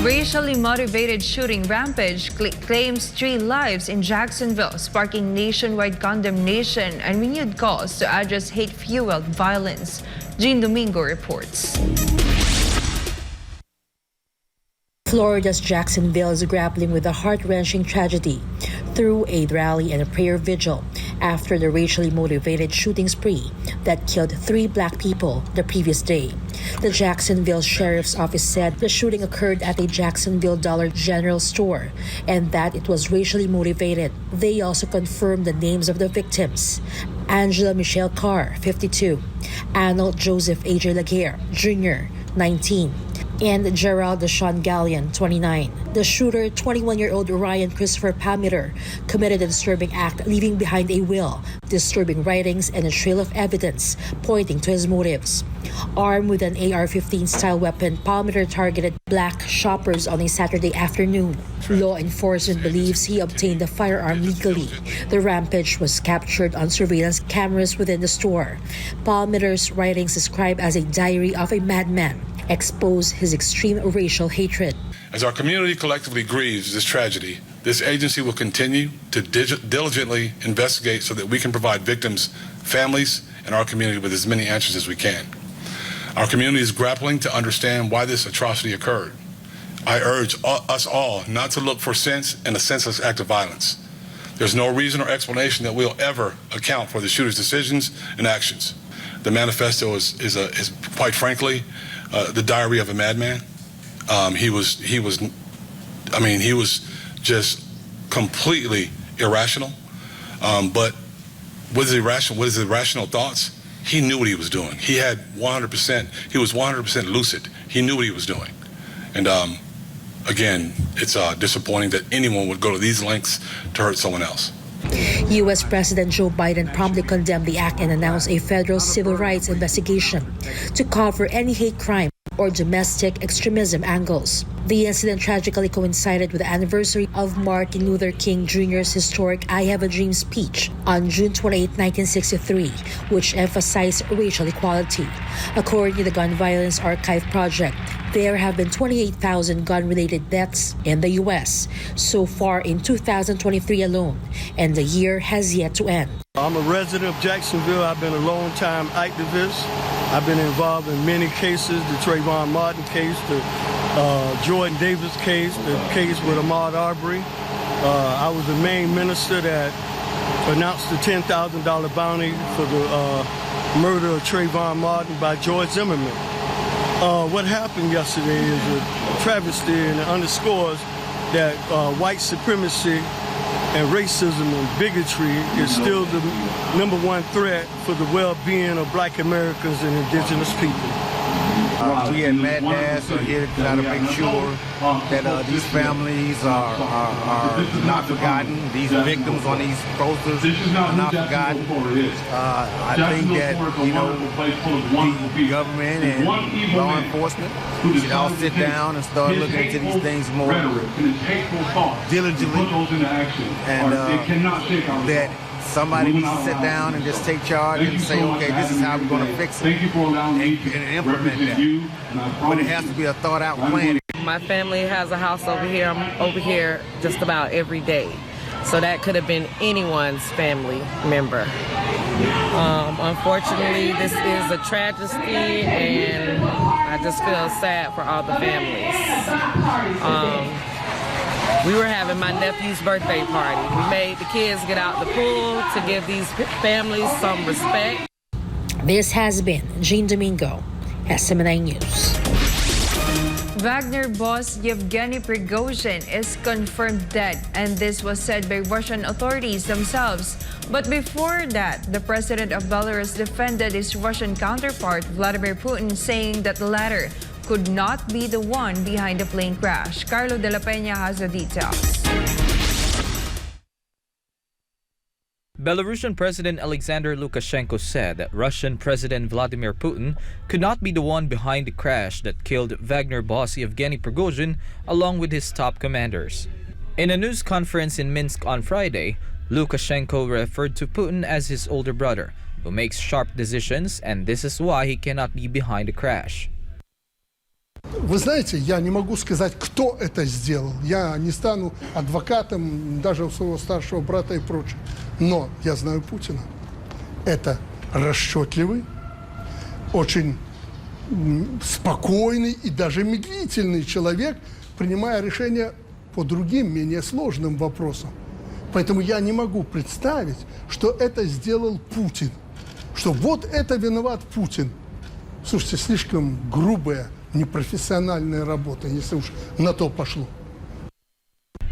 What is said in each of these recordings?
Racially motivated shooting rampage claims 3 lives in Jacksonville, sparking nationwide condemnation and renewed calls to address hate-fueled violence. Jean Domingo reports. Florida's Jacksonville is grappling with a heart-wrenching tragedy through a rally and a prayer vigil after the racially motivated shooting spree that killed 3 black people the previous day. The Jacksonville Sheriff's Office said the shooting occurred at a Jacksonville Dollar General store and that it was racially motivated. They also confirmed the names of the victims: Angela Michelle Carr, 52, Arnold Joseph A.J. Laguerre, Jr., 19, and Gerald Deshaun Gallion, 29. The shooter, 21-year-old Ryan Christopher Palmeter, committed a disturbing act, leaving behind a will, disturbing writings, and a trail of evidence pointing to his motives. Armed with an AR-15 style weapon, Palmeter targeted black shoppers on a Saturday afternoon. Law enforcement believes he obtained the firearm legally. The rampage was captured on surveillance cameras within the store. Palmeter's writings, described as a diary of a madman, expose his extreme racial hatred. As our community collectively grieves this tragedy, this agency will continue to diligently investigate so that we can provide victims, families, and our community with as many answers as we can. Our community is grappling to understand why this atrocity occurred. I urge us all not to look for sense in a senseless act of violence. There's no reason or explanation that we'll ever account for the shooter's decisions and actions. The manifesto is quite frankly, the diary of a madman. He was just completely irrational. But with his irrational thoughts, he knew what he was doing. He was 100% lucid. He knew what he was doing. And again, it's disappointing that anyone would go to these lengths to hurt someone else. U.S. President Joe Biden promptly condemned the act and announced a federal civil rights investigation to cover any hate crime or domestic extremism angles. The incident tragically coincided with the anniversary of Martin Luther King Jr.'s historic I Have a Dream speech on June 28, 1963, which emphasized racial equality. According to the Gun Violence Archive Project, there have been 28,000 gun-related deaths in the U.S. so far in 2023 alone, and the year has yet to end. I'm a resident of Jacksonville. I've been a long-time activist. I've been involved in many cases, the Trayvon Martin case, the Jordan Davis case, the case with Ahmaud Arbery. I was the main minister that announced the $10,000 bounty for the murder of Trayvon Martin by George Zimmerman. What happened yesterday is a travesty, and it underscores that white supremacy and racism and bigotry is still the #1 threat for the well-being of black Americans and indigenous people. We at MadNass are here to try to make sure that these families are not forgotten. These victims on these posters are not forgotten. I think that, the government and law enforcement should all sit down and start looking into these things more diligently, and that somebody needs to sit down and just take charge and say, okay, this is how we're going to fix it and implement that. But it has to be a thought-out plan. My family has a house over here. I'm over here just about every day. So that could have been anyone's family member. Unfortunately, this is a tragedy, and I just feel sad for all the families. We were having my nephew's birthday party. We made the kids get out the pool to give these families some respect. This has been Jean Domingo, SMNI News. Wagner boss Yevgeny Prigozhin is confirmed dead, and this was said by Russian authorities themselves. But before that, the president of Belarus defended his Russian counterpart, Vladimir Putin, saying that the latter could not be the one behind the plane crash. Carlo de la Peña has the details. Belarusian President Alexander Lukashenko said that Russian President Vladimir Putin could not be the one behind the crash that killed Wagner boss Yevgeny Prigozhin along with his top commanders. In a news conference in Minsk on Friday, Lukashenko referred to Putin as his older brother, who makes sharp decisions, and this is why he cannot be behind the crash. Вы знаете, я не могу сказать, кто это сделал. Я не стану адвокатом даже у своего старшего брата и прочее. Но я знаю Путина. Это расчетливый, очень спокойный и даже медлительный человек, принимая решения по другим, менее сложным вопросам. Поэтому я не могу представить, что это сделал Путин. Что вот это виноват Путин. Слушайте, слишком грубая, непрофессиональная работа, если уж на то пошло.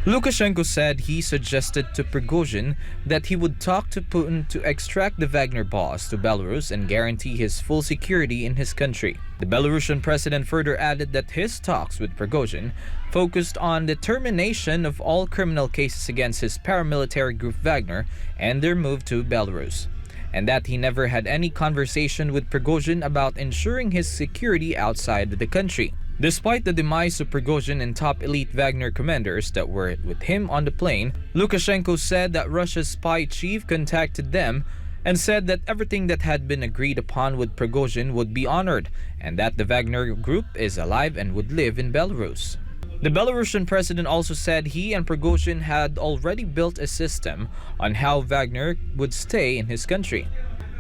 Lukashenko said he suggested to Prigozhin that he would talk to Putin to extract the Wagner boss to Belarus and guarantee his full security in his country. The Belarusian president further added that his talks with Prigozhin focused on the termination of all criminal cases against his paramilitary group Wagner and their move to Belarus, and that he never had any conversation with Prigozhin about ensuring his security outside the country. Despite the demise of Prigozhin and top elite Wagner commanders that were with him on the plane, Lukashenko said that Russia's spy chief contacted them and said that everything that had been agreed upon with Prigozhin would be honored and that the Wagner group is alive and would live in Belarus. The Belarusian president also said he and Prigozhin had already built a system on how Wagner would stay in his country.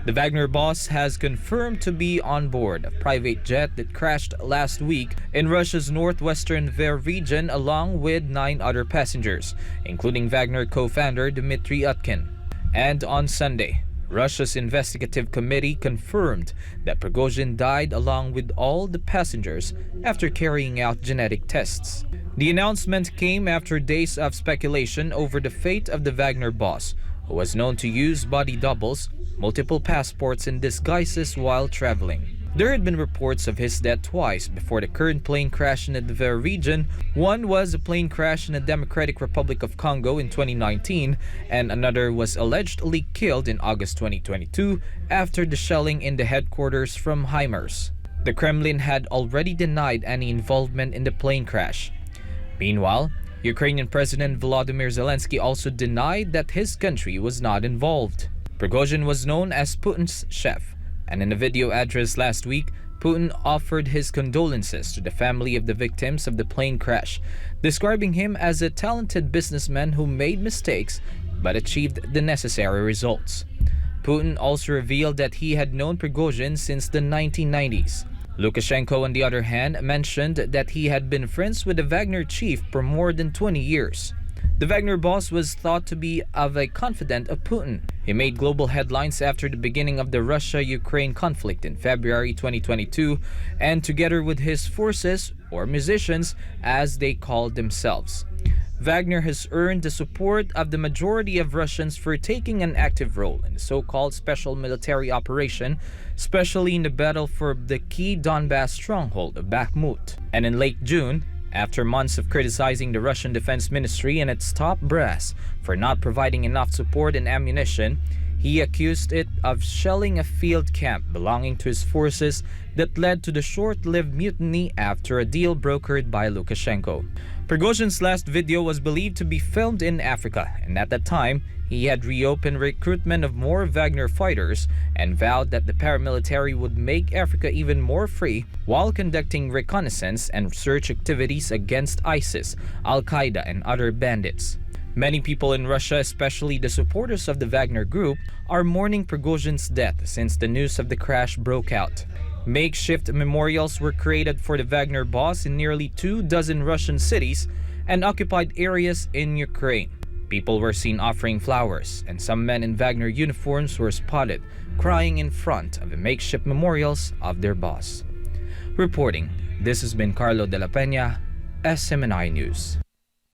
The Wagner boss has confirmed to be on board a private jet that crashed last week in Russia's northwestern Tver region along with 9 other passengers, including Wagner co-founder Dmitry Utkin. And on Sunday, Russia's investigative committee confirmed that Prigozhin died along with all the passengers after carrying out genetic tests. The announcement came after days of speculation over the fate of the Wagner boss, who was known to use body doubles, multiple passports, and disguises while traveling. There had been reports of his death twice before the current plane crash in the Tver region. One was a plane crash in the Democratic Republic of Congo in 2019, and another was allegedly killed in August 2022 after the shelling in the headquarters from HIMARS. The Kremlin had already denied any involvement in the plane crash. Meanwhile, Ukrainian President Volodymyr Zelensky also denied that his country was not involved. Prigozhin was known as Putin's chef, and in a video address last week, Putin offered his condolences to the family of the victims of the plane crash, describing him as a talented businessman who made mistakes but achieved the necessary results. Putin also revealed that he had known Prigozhin since the 1990s. Lukashenko, on the other hand, mentioned that he had been friends with the Wagner chief for more than 20 years. The Wagner boss was thought to be of a confidant of Putin. He made global headlines after the beginning of the Russia-Ukraine conflict in February 2022, and together with his forces, or musicians as they called themselves. Wagner has earned the support of the majority of Russians for taking an active role in the so-called special military operation, especially in the battle for the key Donbass stronghold of Bakhmut. And in late June, after months of criticizing the Russian Defense Ministry and its top brass for not providing enough support and ammunition, he accused it of shelling a field camp belonging to his forces that led to the short-lived mutiny after a deal brokered by Lukashenko. Prigozhin's last video was believed to be filmed in Africa, and at that time, he had reopened recruitment of more Wagner fighters and vowed that the paramilitary would make Africa even more free while conducting reconnaissance and search activities against ISIS, Al-Qaeda, and other bandits. Many people in Russia, especially the supporters of the Wagner group, are mourning Prigozhin's death since the news of the crash broke out. Makeshift memorials were created for the Wagner boss in nearly 24 Russian cities and occupied areas in Ukraine. People were seen offering flowers, and some men in Wagner uniforms were spotted crying in front of the makeshift memorials of their boss. Reporting, this has been Carlo de la Peña, SMNI News.